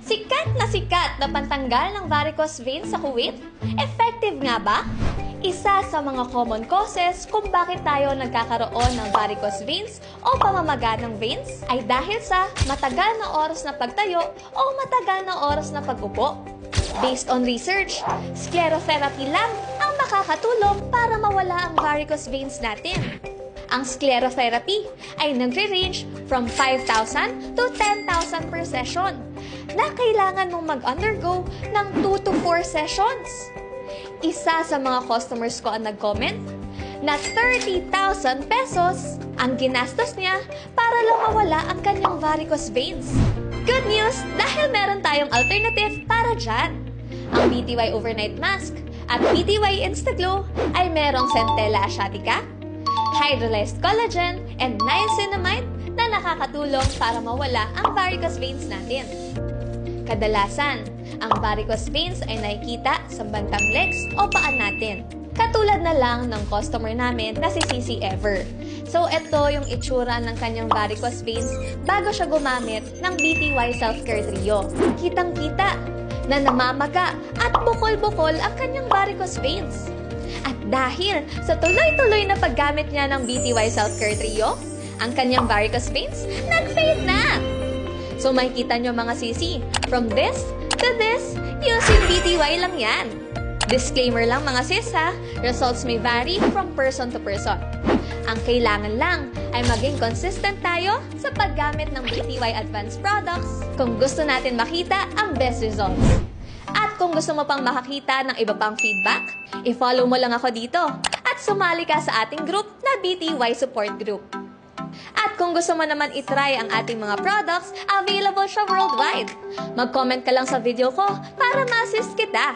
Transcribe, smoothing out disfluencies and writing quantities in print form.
Sikat na pantanggal ng varicose veins sa Kuwait? Effective nga ba? Isa sa mga common causes kung bakit tayo nagkakaroon ng varicose veins o pamamaga ng veins ay dahil sa matagal na oras na pagtayo o matagal na oras na pag-upo. Based on research, sclerotherapy lang ang makakatulong para mawala ang varicose veins natin. Ang sclerotherapy ay nagre-range from 5,000 to 10,000 per session na kailangan mong mag-undergo ng 2 to 4 sessions. Isa sa mga customers ko ang nag-comment na 30,000 pesos ang ginastos niya para lang mawala ang kanyang varicose veins. Good news dahil meron tayong alternative para dyan. Ang BTY Overnight Mask at BTY Instaglow ay merong Centella asiatica, hydrolyzed collagen, and niacinamide na nakakatulong para mawala ang varicose veins natin. Kadalasan, ang varicose veins ay nakikita sa bandang legs o paan natin. Katulad na lang ng customer namin na si Sisi Ever. So, ito yung itsura ng kanyang varicose veins bago siya gumamit ng BTY Self-Care Trio. Kitang-kita na namamaga at bukol-bukol ang kanyang varicose veins. At dahil sa tuloy-tuloy na paggamit niya ng BTY Self-Care Trio, ang kanyang varicose veins nag-fade na! So makikita nyo mga sisi, from this to this, using BTY lang yan. Disclaimer lang mga sis ha, results may vary from person to person. Ang kailangan lang ay maging consistent tayo sa paggamit ng BTY Advanced products kung gusto natin makita ang best results. At kung gusto mo pang makakita ng iba pang feedback, i-follow mo lang ako dito at sumali ka sa ating group na BTY Support Group. At kung gusto mo naman itry ang ating mga products, available siya worldwide. Mag-comment ka lang sa video ko para ma-assist kita.